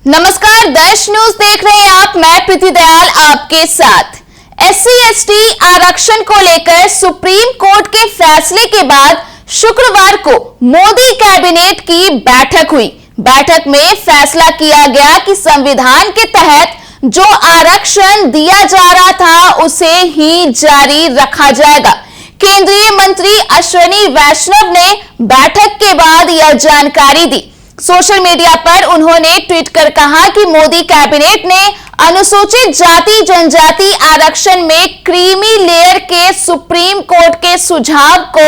नमस्कार, देश न्यूज देख रहे हैं आप। मैं प्रीति दयाल आपके साथ। SC/ST आरक्षण को लेकर सुप्रीम कोर्ट के फैसले के बाद शुक्रवार को मोदी कैबिनेट की बैठक हुई। बैठक में फैसला किया गया कि संविधान के तहत जो आरक्षण दिया जा रहा था उसे ही जारी रखा जाएगा। केंद्रीय मंत्री अश्विनी वैष्णव ने बैठक के बाद यह जानकारी दी। सोशल मीडिया पर उन्होंने ट्वीट कर कहा कि मोदी कैबिनेट ने अनुसूचित जाति जनजाति आरक्षण में क्रीमी लेयर के सुप्रीम कोर्ट के सुझाव को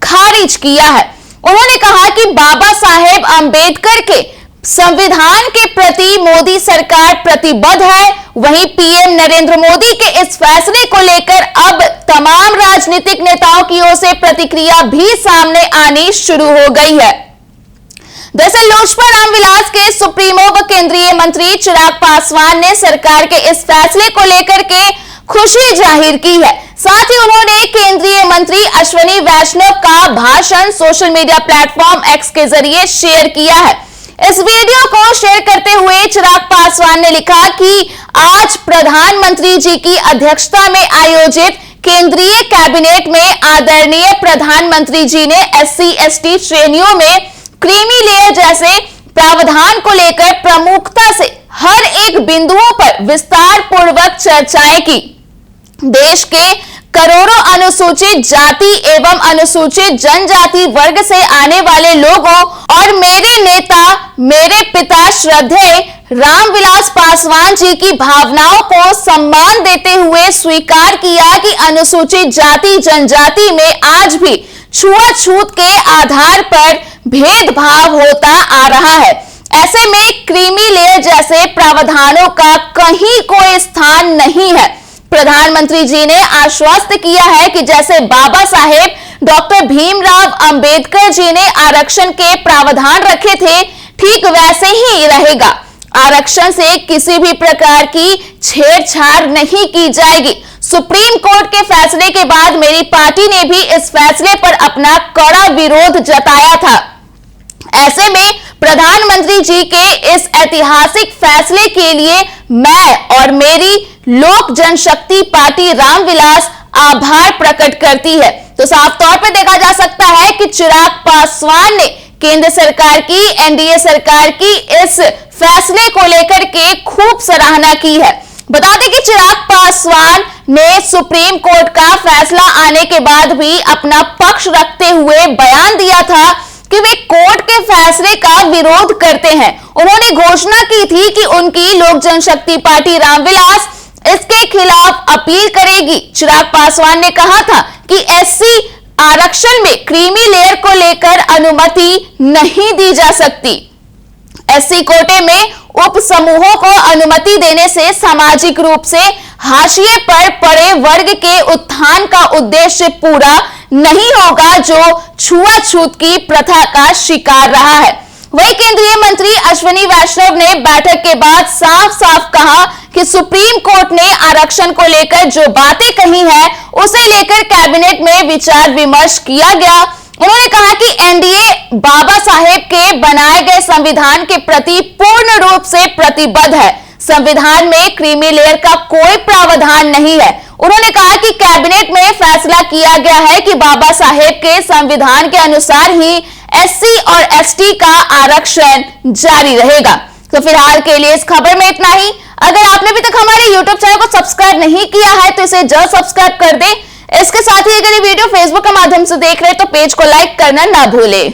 खारिज किया है। उन्होंने कहा कि बाबा साहेब अंबेडकर के संविधान के प्रति मोदी सरकार प्रतिबद्ध है। वहीं पीएम नरेंद्र मोदी के इस फैसले को लेकर अब तमाम राजनीतिक नेताओं की ओर से प्रतिक्रिया भी सामने आनी शुरू हो गई है। दरअसल लोजपा रामविलास के सुप्रीमो व केंद्रीय मंत्री चिराग पासवान ने सरकार के इस फैसले को लेकर के खुशी जाहिर की है। साथ ही उन्होंने केंद्रीय मंत्री अश्विनी वैष्णव का भाषण सोशल मीडिया प्लेटफॉर्म X के जरिए शेयर किया है। इस वीडियो को शेयर करते हुए चिराग पासवान ने लिखा कि आज प्रधानमंत्री जी की अध्यक्षता में आयोजित केंद्रीय कैबिनेट में आदरणीय प्रधानमंत्री जी ने SC/ST श्रेणियों में क्रीमी लेयर जैसे प्रावधान को लेकर प्रमुखता से हर एक बिंदुओं पर विस्तार पूर्वक चर्चाएं की। देश के करोड़ों अनुसूचित जाति एवं अनुसूचित जनजाति वर्ग से आने वाले लोगों और मेरे नेता मेरे पिता श्रद्धेय रामविलास पासवान जी की भावनाओं को सम्मान देते हुए स्वीकार किया कि अनुसूचित जाति जनजाति में आज भी छुआछूत के आधार पर भेदभाव होता आ रहा है। ऐसे में क्रीमी लेयर जैसे प्रावधानों का कहीं कोई स्थान नहीं है। प्रधानमंत्री जी ने आश्वस्त किया है कि जैसे बाबा साहेब डॉक्टर भीमराव अंबेडकर जी ने आरक्षण के प्रावधान रखे थे, ठीक वैसे ही रहेगा। आरक्षण से किसी भी प्रकार की छेड़छाड़ नहीं की जाएगी। सुप्रीम कोर्ट के फैसले के बाद मेरी पार्टी ने भी इस फैसले पर अपना कड़ा विरोध जताया था। ऐसे में प्रधानमंत्री जी के इस ऐतिहासिक फैसले के लिए मैं और मेरी लोक जनशक्ति पार्टी रामविलास आभार प्रकट करती है। तो साफ तौर पर देखा जा सकता है कि चिराग पासवान ने केंद्र सरकार की NDA सरकार की इस फैसले को लेकर के खूब सराहना की है। बता दें कि चिराग पासवान ने सुप्रीम कोर्ट का फैसला आने के बाद भी अपना पक्ष रखते हुए बयान दिया था कि वे कोर्ट के फैसले का विरोध करते हैं। उन्होंने घोषणा की थी कि उनकी लोक जनशक्ति पार्टी रामविलास इसके खिलाफ अपील करेगी। चिराग पासवान ने कहा था कि SC आरक्षण में क्रीमी लेयर को लेकर अनुमति नहीं दी जा सकती। SC कोटे में उप समूहों को अनुमति देने से सामाजिक रूप से हाशिए पर पड़े वर्ग के उत्थान का उद्देश्य पूरा नहीं होगा, जो छुआछूत की प्रथा का शिकार रहा है। वही केंद्रीय मंत्री अश्विनी वैष्णव ने बैठक के बाद साफ साफ कहा कि सुप्रीम कोर्ट ने आरक्षण को लेकर जो बातें कही हैं उसे लेकर कैबिनेट में विचार विमर्श किया गया। उन्होंने कहा कि NDA बाबा साहेब के बनाए गए संविधान के प्रति पूर्ण रूप से प्रतिबद्ध है। संविधान में क्रीमी लेयर का कोई प्रावधान नहीं है। उन्होंने कहा कि कैबिनेट में फैसला किया गया है कि बाबा साहेब के संविधान के अनुसार ही SC और ST का आरक्षण जारी रहेगा। तो फिलहाल के लिए इस खबर में इतना ही। अगर आपने अभी तक हमारे YouTube चैनल को सब्सक्राइब नहीं किया है तो इसे जल्द सब्सक्राइब कर दे। इसके साथ ही अगर ये वीडियो फेसबुक के माध्यम से देख रहे हैं तो पेज को लाइक करना ना भूले।